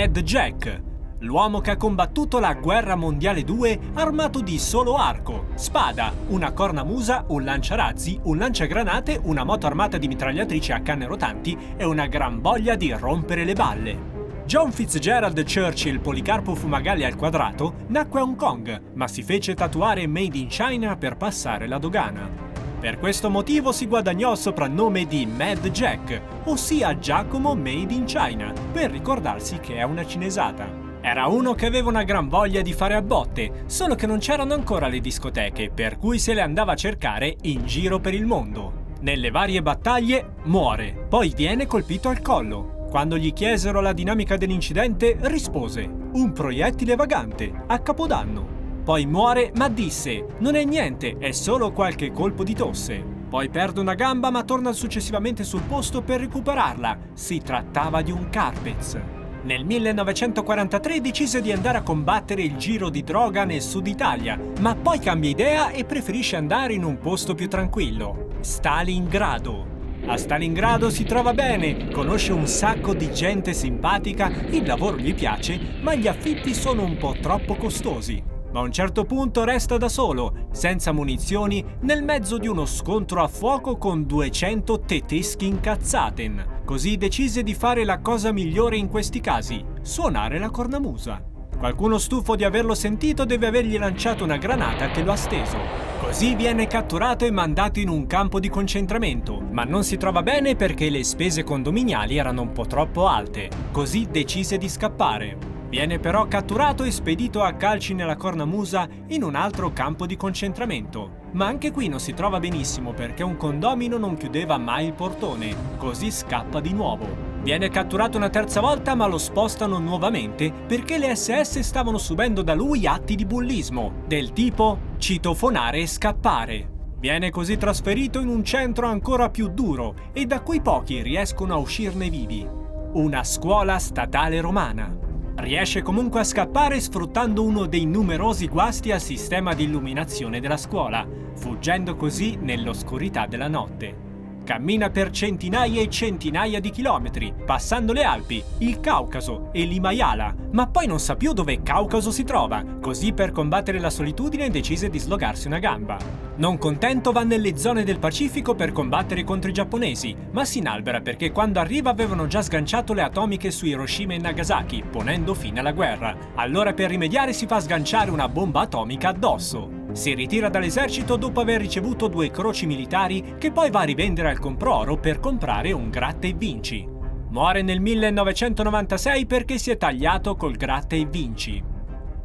Mad Jack, l'uomo che ha combattuto la Guerra Mondiale 2 armato di solo arco, spada, una cornamusa, un lanciarazzi, un lanciagranate, una moto armata di mitragliatrici a canne rotanti e una gran voglia di rompere le balle. John Fitzgerald Churchill Policarpo Fumagalli al quadrato nacque a Hong Kong, ma si fece tatuare Made in China per passare la dogana. Per questo motivo si guadagnò il soprannome di Mad Jack, ossia Giacomo Made in China, per ricordarsi che è una cinesata. Era uno che aveva una gran voglia di fare a botte, solo che non c'erano ancora le discoteche, per cui se le andava a cercare in giro per il mondo. Nelle varie battaglie muore, poi viene colpito al collo. Quando gli chiesero la dinamica dell'incidente, rispose: un proiettile vagante, a capodanno. Poi muore, ma disse: non è niente, è solo qualche colpo di tosse. Poi perde una gamba, ma torna successivamente sul posto per recuperarla. Si trattava di un Carpez. Nel 1943 decise di andare a combattere il giro di droga nel sud Italia, ma poi cambia idea e preferisce andare in un posto più tranquillo: Stalingrado. A Stalingrado si trova bene, conosce un sacco di gente simpatica, il lavoro gli piace, ma gli affitti sono un po' troppo costosi. Ma a un certo punto resta da solo, senza munizioni, nel mezzo di uno scontro a fuoco con 200 tedeschi incazzaten. Così decise di fare la cosa migliore in questi casi: suonare la cornamusa. Qualcuno stufo di averlo sentito deve avergli lanciato una granata che lo ha steso. Così viene catturato e mandato in un campo di concentramento, ma non si trova bene perché le spese condominiali erano un po' troppo alte. Così decise di scappare. Viene però catturato e spedito a calci nella cornamusa in un altro campo di concentramento. Ma anche qui non si trova benissimo perché un condomino non chiudeva mai il portone. Così scappa di nuovo. Viene catturato una terza volta, ma lo spostano nuovamente perché le SS stavano subendo da lui atti di bullismo, del tipo citofonare e scappare. Viene così trasferito in un centro ancora più duro e da cui pochi riescono a uscirne vivi: una scuola statale romana. Riesce comunque a scappare sfruttando uno dei numerosi guasti al sistema di illuminazione della scuola, fuggendo così nell'oscurità della notte. Cammina per centinaia e centinaia di chilometri, passando le Alpi, il Caucaso e l'Himalaya, ma poi non sa più dove Caucaso si trova, così per combattere la solitudine decise di slogarsi una gamba. Non contento va nelle zone del Pacifico per combattere contro i giapponesi, ma si inalbera perché quando arriva avevano già sganciato le atomiche su Hiroshima e Nagasaki, ponendo fine alla guerra. Allora per rimediare si fa sganciare una bomba atomica addosso. Si ritira dall'esercito dopo aver ricevuto 2 croci militari che poi va a rivendere al Comproro per comprare un gratta e vinci. Muore nel 1996 perché si è tagliato col gratta e vinci.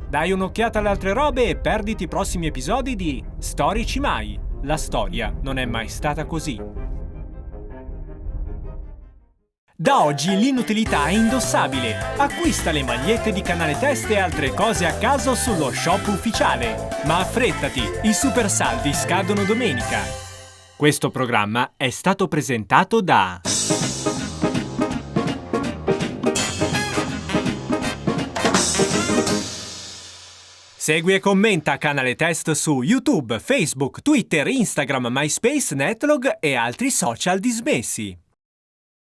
Dai un'occhiata alle altre robe e perditi i prossimi episodi di Storici Mai. La storia non è mai stata così. Da oggi l'inutilità è indossabile. Acquista le magliette di Canale Test e altre cose a caso sullo shop ufficiale. Ma affrettati, i super saldi scadono domenica. Questo programma è stato presentato da Segui e commenta Canale Test su YouTube, Facebook, Twitter, Instagram, MySpace, Netlog e altri social dismessi.